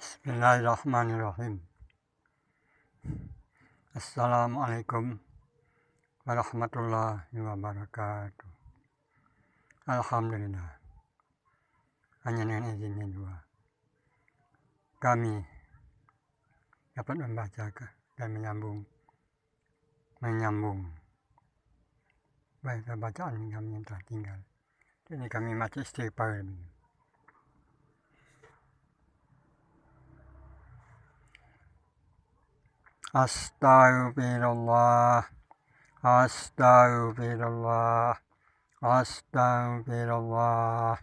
Bismillahirrahmanirrahim. Assalamualaikum warahmatullahi wabarakatuh. Alhamdulillah, hanya dengan izinnya juga kami dapat membaca dan menyambung baca bacaan kami yang telah tinggal. Ini kami masih istighfar. Astagfirullah, astagfirullah, astagfirullah.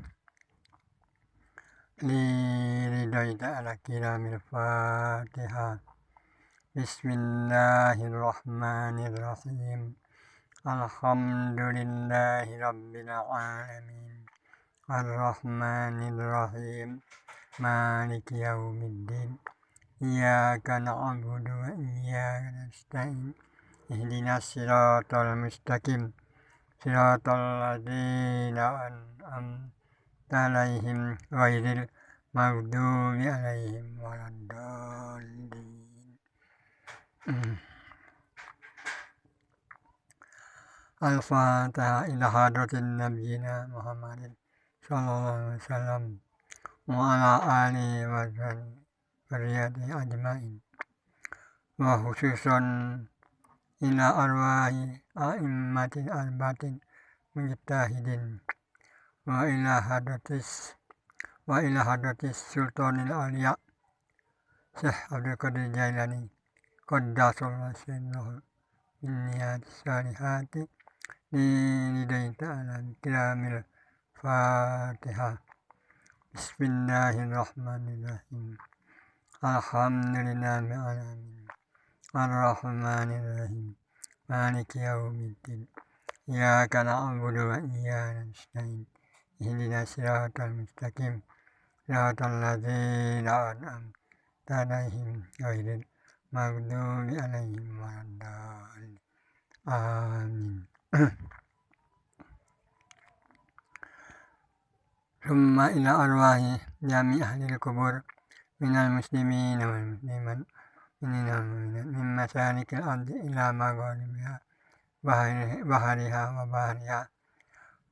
Liridai ta'ala kiramil Fatihah. Bismillahirrahmanirrahim. Alhamdulillahi rabbil alamin. Ar-Rahmanirrahim. Maliki yaumiddin. Iyyaka na'budu wa iyyaka nasta'in. Ihdinas siratal mustaqim. Siratal ladzina an'amta 'alaihim ghairil maghdubi 'alaihim waladdallin. Al-Fatihah ila hadratin nabiyina Muhammadin sallallahu alaihi wasallam wa ala alihi wa dzurriyyatihi ajmain. Wa khususan ila arwahi a'immatil arbatin mujtahidin wa ila hadratis sultanil awliya Syekh Abdul Qadir Jailani qaddasallahu sirrahu binniyati salihati liridai ta'ala kiramil Fatihah. Bismillahirrahmanirrahim. Alhamdulillahi alamin. Ar-Rahmanirrahim. Maliki yaumiddin. Iyyaka na'budu wa iyyaka nasta'in. Ihdinas siratal mustaqim. Siratal ladzina an'amta 'alaihim ghairil maghdubi 'alaihim waladdallin. Amin. Summa ila arwahi jami' ahlil kubur minal muslimin wal muslimat min masyanikil ardi ila magharibiha bahariha wa bahariha,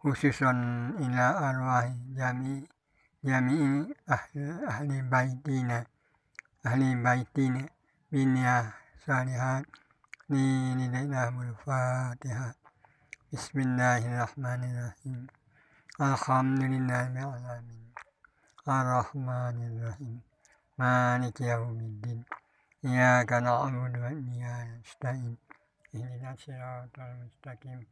khususan ila arwahi jami'i ahli baitina binniyah salihat liridai'il Fatihah. Bismillahirrahmanirrahim. Alhamdulillahi alamin. Ar-Rahmanirrahim. Maliki yaumiddin. Iyyaka na'budu wa iyyaka nasta'in. Ihdinas siratal mustaqim.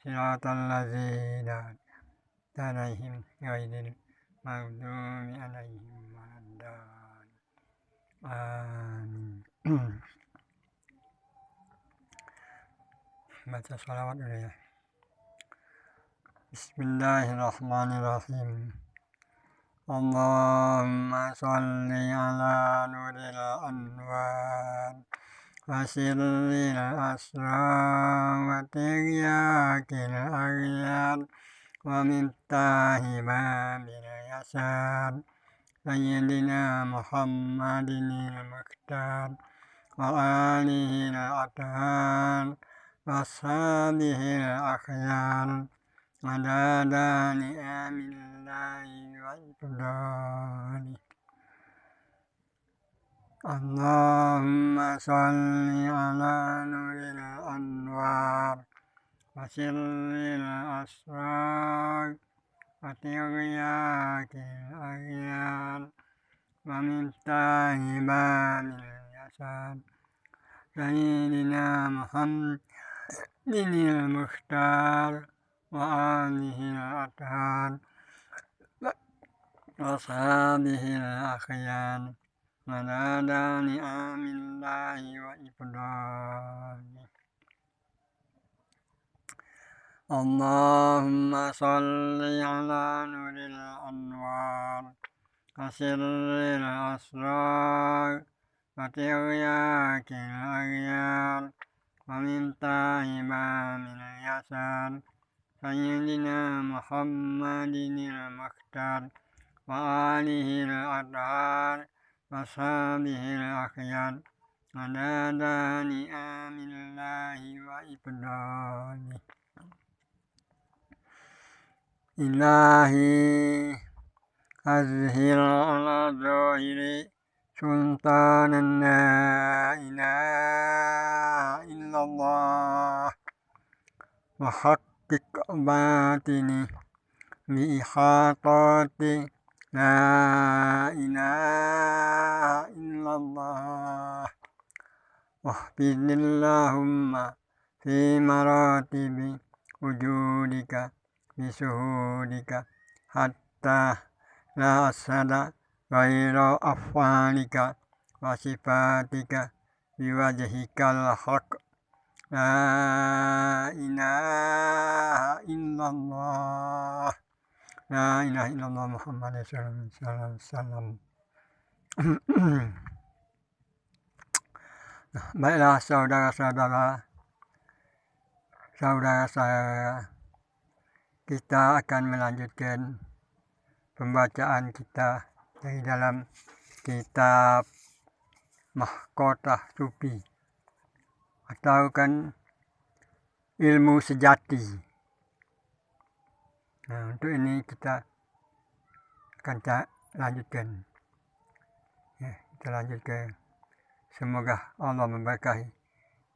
Siratal ladzina an'amta 'alaihim ghairil maghdubi 'alaihim waladdallin. Amin. Baca shalawat dulu ya. Bismillahirrahmanirrahim. Allahumma sholli ala nuril anwar wa sirril asrar wa tiryakil aghyar wa miftahi babil yasar sayyidina Muhammadin al-Mukhtar wa alihi al-athhar wa ashabihi al-akhyar madada ni'amillahi wa iqdari. Allahumma sholli ala nuril anwar wa sirril asrar wa tiryakil aghyar wa miftahi babil yasar sayyidina Muhammadin al-Mukhtar wa alihi al-athhar wa ashabihi al-akhyar madada ni'amillahi wa iqdari. Allahumma sholli ala nuril anwar wa sirril asrar wa tiryakil aghyar wa miftahi babil yasar sayyidina Muhammadin al-Mukhtar wa alihi al-athhar wa washabihil akhyar nadadani amillahi wa ibdani ilahi azhir ala zahiri sultanan la ilaha illallah wa haqqik batini bi ihatati la ilaha illallah wahfidillahumma fi maratibi wujudika bisuhudika hatta la asada ghaira afalika wa sifatika biwajhikal haq la ilaha illallah la ilaha illallah Muhammad sallallahu alaihi wasallam. Nah, baiklah saudara-saudara, saudara saya, kita akan melanjutkan pembacaan kita dari dalam kitab Mahkotah Sufi atau kan ilmu sejati. Nah, untuk ini kita akan lanjutkan. Ya, kita lanjutkan. Semoga Allah memberkahi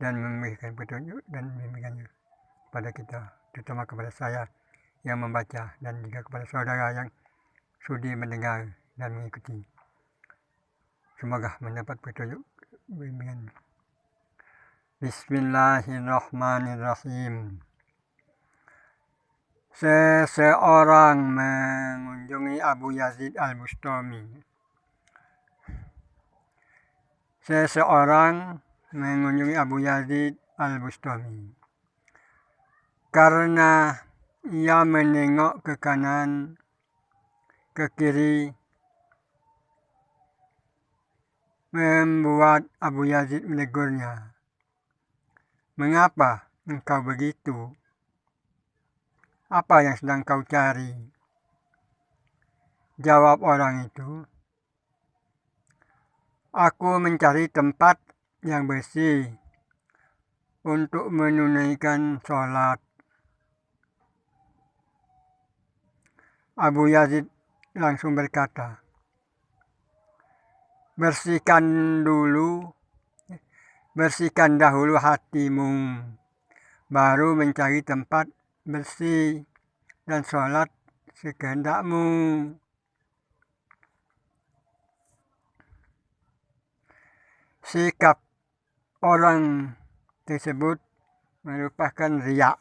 dan memberikan petunjuk dan membimbingnya kepada kita, terutama kepada saya yang membaca dan juga kepada saudara yang sudi mendengar dan mengikuti. Semoga mendapat petunjuk bimbingan. Bismillahirrahmanirrahim. Seseorang mengunjungi Abu Yazid al-Bustami. Seseorang mengunjungi Abu Yazid al-Bustami karena ia menengok ke kanan, ke kiri, membuat Abu Yazid menegurnya. Mengapa engkau begitu? Apa yang sedang kau cari? Jawab orang itu, aku mencari tempat yang bersih untuk menunaikan sholat. Abu Yazid langsung berkata, bersihkan dahulu hatimu, baru mencari tempat bersih dan sholat sekehendakmu. Sikap orang tersebut merupakan riya.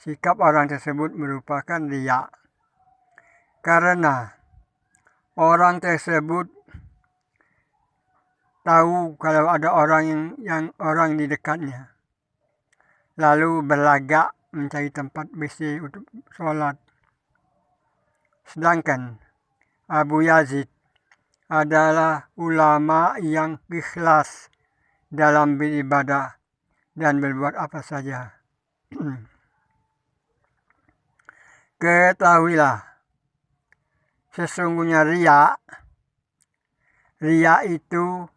Sikap orang tersebut merupakan riya. Karena orang tersebut tahu kalau ada orang yang orang di dekatnya, lalu berlagak mencari tempat bersih untuk sholat. Sedangkan Abu Yazid adalah ulama yang ikhlas dalam beribadah dan berbuat apa saja. Ketahuilah, sesungguhnya riya itu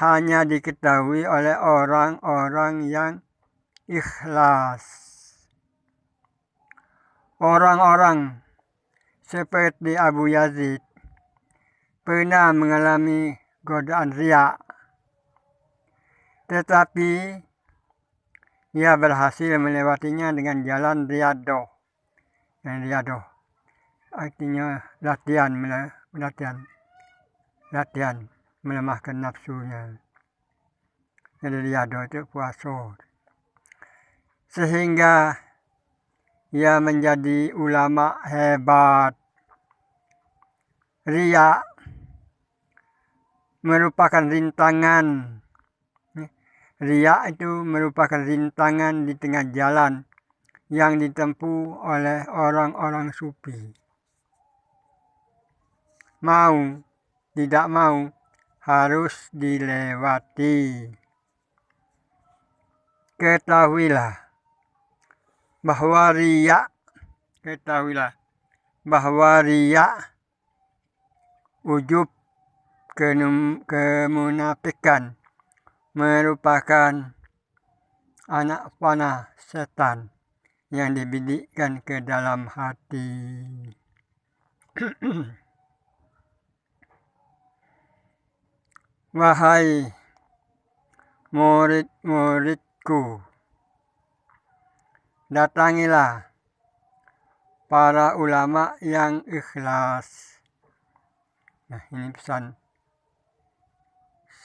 hanya diketahui oleh orang-orang yang ikhlas. Orang-orang seperti Abu Yazid pernah mengalami godaan riya, tetapi ia berhasil melewatinya dengan jalan riyadoh. Dan riyadoh artinya latihan melemahkan nafsunya. Jadi riyadoh itu puasa. Sehingga ia menjadi ulama hebat. Riya merupakan rintangan. Riya itu merupakan rintangan di tengah jalan yang ditempuh oleh orang-orang sufi. Mau, tidak mau, harus dilewati. Ketahuilah bahwa riya, ujub kemunafikan merupakan anak panah setan yang dibidikkan ke dalam hati. Wahai murid-muridku, datangilah para ulama yang ikhlas. Nah, ini pesan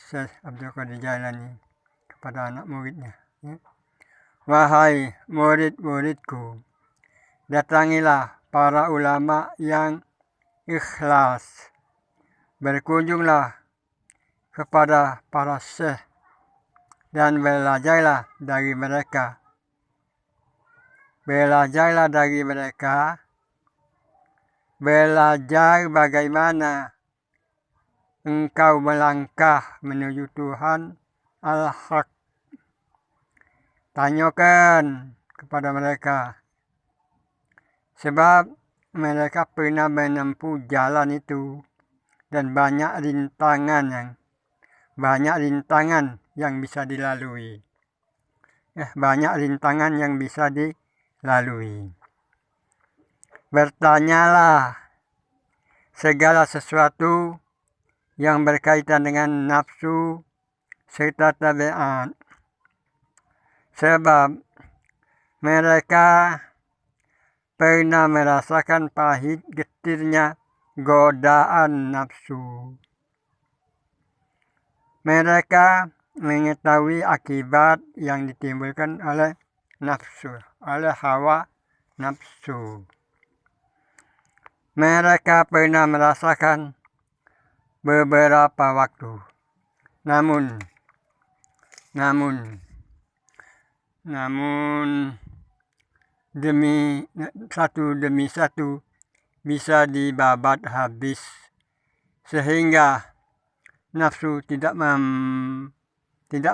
Syekh Abdul Qadir Jailani kepada anak muridnya. Ya. Wahai murid-muridku, datangilah para ulama yang ikhlas. Berkunjunglah kepada para syekh dan belajarlah dari mereka. Belajarlah dari mereka. Belajar bagaimana engkau melangkah menuju Tuhan Al-Haq. Tanyakan kepada mereka. Sebab mereka pernah menempuh jalan itu dan banyak rintangan yang bisa dilalui. Banyak rintangan yang bisa dilalui. Bertanyalah segala sesuatu yang berkaitan dengan nafsu serta tabiat. Sebab mereka pernah merasakan pahit getirnya godaan nafsu. Mereka mengetahui akibat yang ditimbulkan oleh nafsu, oleh hawa nafsu. Mereka pernah merasakan beberapa waktu. Namun demi satu bisa dibabat habis sehingga nafsu tidak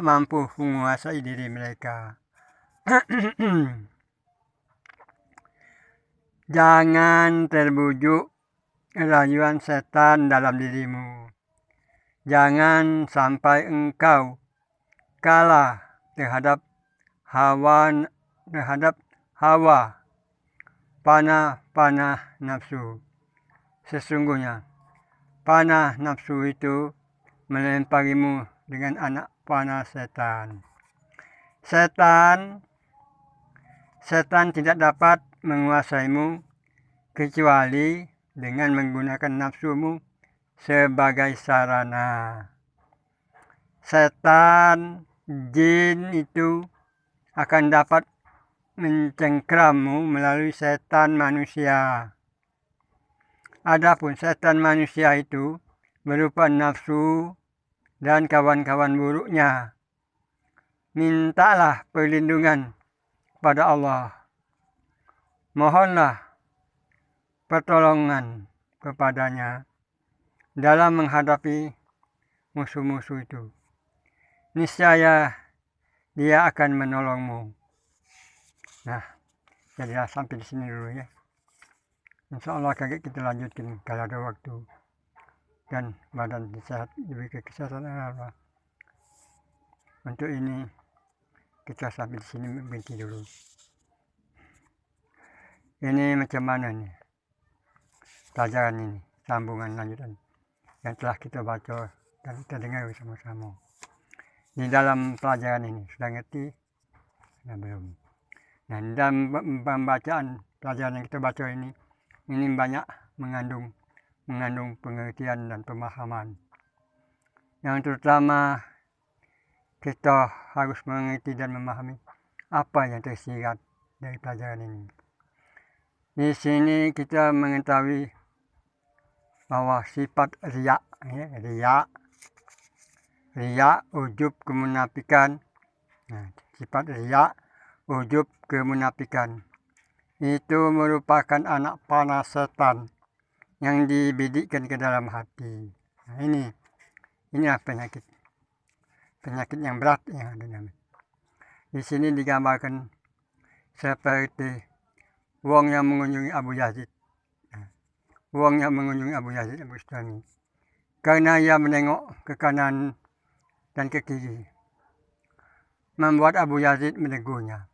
mampu menguasai diri mereka. Jangan terbujuk rayuan setan dalam dirimu. Jangan sampai engkau kalah terhadap hawa panah nafsu. Sesungguhnya panah nafsu itu melemparimu dengan anak panah setan. Setan tidak dapat menguasaimu kecuali dengan menggunakan nafsumu sebagai sarana. Setan, jin itu akan dapat mencengkrammu melalui setan manusia. Adapun setan manusia itu berupa nafsu dan kawan-kawan buruknya. Mintalah perlindungan pada Allah. Mohonlah pertolongan kepadanya dalam menghadapi musuh-musuh itu. Niscaya dia akan menolongmu. Nah, jadilah sampai di sini dulu ya. Insya Allah kita lanjutkan kalau ada waktu dan badan sehat, diberi kesehatan Allah. Untuk ini kita sampai di sini berhenti dulu. Ini macam mana nih pelajaran ini, sambungan lanjutan yang telah kita baca dan kita dengar bersama-sama. Di dalam pelajaran ini sudah ngerti? Nah, belum. Nah, dalam pembacaan pelajaran yang kita baca ini banyak mengandung pengertian dan pemahaman. Yang terutama kita harus mengerti dan memahami apa yang tersirat dari pelajaran ini. Di sini kita mengetahui bahwa sifat riya, ujub, kemunafikan. Nah, sifat riya, ujub, kemunafikan itu merupakan anak panah setan yang dibidikkan ke dalam hati. Nah, inilah penyakit yang berat yang ada. Di sini digambarkan seperti wong yang mengunjungi Abu Yazid. Wong yang mengunjungi Abu Yazid Al Bustami. karena ia menengok ke kanan dan ke kiri. Membuat Abu Yazid menegurnya.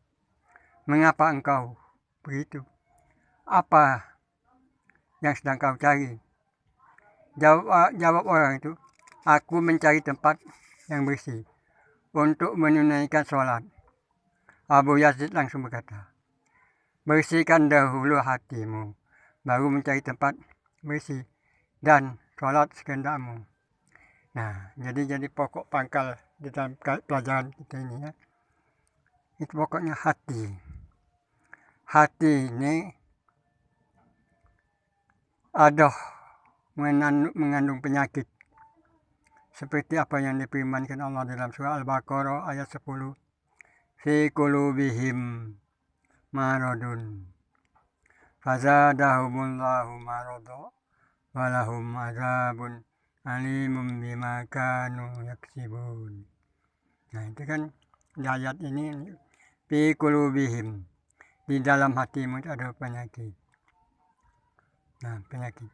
Mengapa engkau begitu? Apa yang sedang kau cari? Jawab orang itu, aku mencari tempat yang bersih untuk menunaikan sholat. Abu Yazid langsung berkata, bersihkan dahulu hatimu, baru mencari tempat bersih dan sholat sekendakmu. Nah, jadi pokok pangkal di dalam pelajaran kita ini ya, itu pokoknya hati. Hati ini ada mengandung penyakit. Seperti apa yang difirmankan Allah dalam surah Al-Baqarah ayat 10. Fi qulubihim maradun fazadahumullahu marada walahum azabun alimun bima kanu yaksibun. Nah, itu kan di ayat ini, fi qulubihim, di dalam hatimu itu ada penyakit. Nah, penyakit.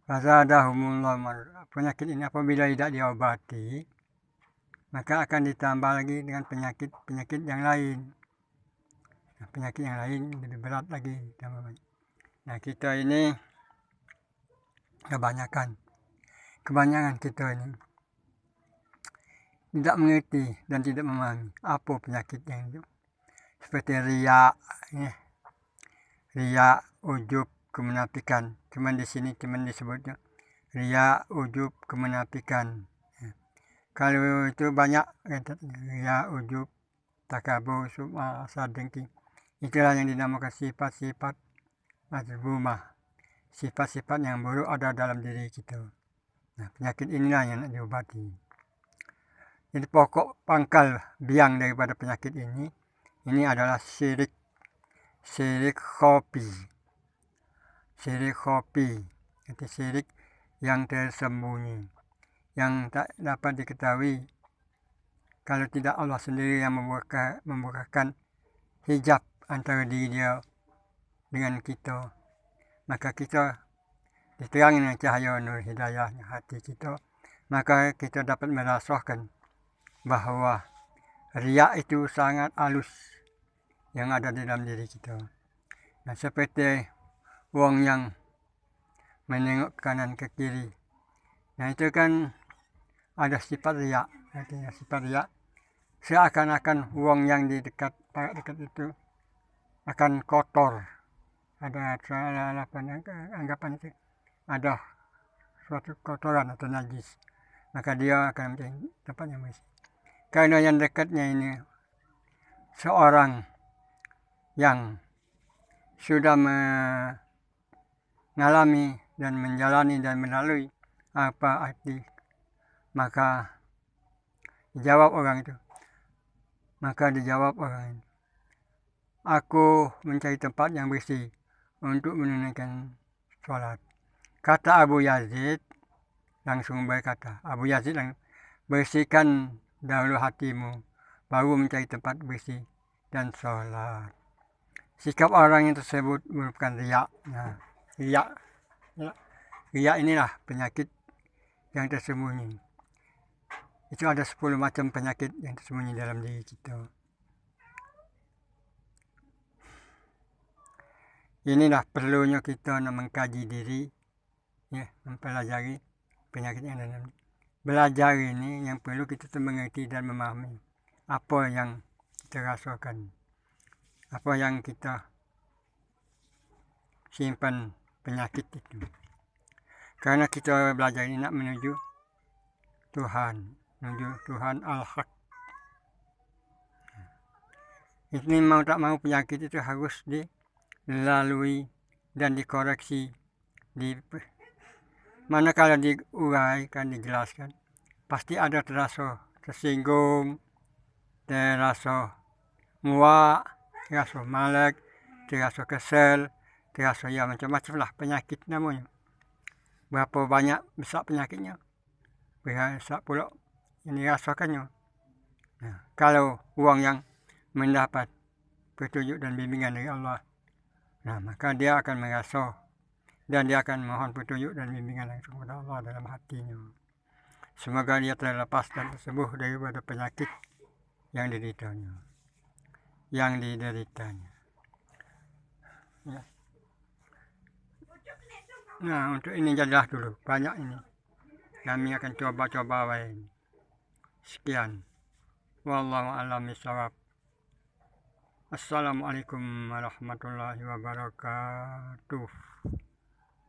Fazadahumullahu marada. Penyakit ini apabila tidak diobati, maka akan ditambah lagi dengan penyakit yang lain. Nah, penyakit yang lain lebih berat lagi. Nah, kita ini kebanyakan kita ini tidak mengerti dan tidak memahami apa penyakit yang itu. Seperti riya, riya, ujub, kemunafikan. Cuman di sini disebutnya riya, ujub, kemunafikan. Kalau itu banyak, riya, ujub, takabur, sum'ah, hasad, dengki. Itulah yang dinamakan sifat-sifat mazmumah. Sifat-sifat yang buruk ada dalam diri kita. Nah, penyakit inilah yang nak diobati. Jadi pokok pangkal biang daripada penyakit ini adalah syirik. Syirik khofi. Syirik khofi. Itu syirik yang tersembunyi, yang tak dapat diketahui kalau tidak Allah sendiri yang membukakan hijab antara diri dia dengan kita. Maka kita diterangi dengan cahaya nur hidayahnya hati kita, maka kita dapat merasakan bahwa riya itu sangat halus yang ada di dalam diri kita. Nah, seperti orang yang menengok kanan ke kiri. Nah, itu kan ada sifat riya. Artinya sifat riya seakan-akan uang yang di dekat itu akan kotor. Ada anggapan itu ada suatu kotoran atau najis. Maka dia akan mencari tempat yang bersih. Karena yang dekatnya ini seorang yang sudah mengalami dan menjalani dan melalui apa arti, maka dijawab orang itu. Aku mencari tempat yang bersih untuk menunaikan sholat. Kata Abu Yazid langsung berkata, bersihkan dahulu hatimu, baru mencari tempat bersih dan sholat. Sikap orang yang tersebut merupakan riya. Nah, riya inilah penyakit yang tersembunyi. Itu ada 10 macam penyakit yang tersembunyi dalam diri kita. Inilah perlunya kita mengkaji diri, ya, mempelajari penyakit yang ada dalam diri. Belajar ini yang perlu kita mengerti dan memahami apa yang kita rasakan, apa yang kita simpan penyakit itu. Karena kita belajar ini nak menuju Tuhan Al-Haq. Ini mau tak mau penyakit itu harus dilalui dan dikoreksi. Manakala diuraikan, dijelaskan, pasti ada terasa tersinggung, terasa muak, terasa malek, terasa kesel, terasa ya macam-macam lah penyakit namanya. Berapa banyak besar penyakitnya, besar pula yang dirasakannya. Nah, kalau orang yang mendapat petunjuk dan bimbingan dari Allah, nah maka dia akan merasa dan dia akan mohon petunjuk dan bimbingan langsung kepada Allah dalam hatinya. Semoga dia terlepas dan sembuh daripada penyakit yang dideritanya. Ya. Nah, untuk ini jadilah dulu, banyak ini. Kami akan coba-coba lain. Sekian. Wallahu a'lam bishawab. Assalamualaikum warahmatullahi wabarakatuh.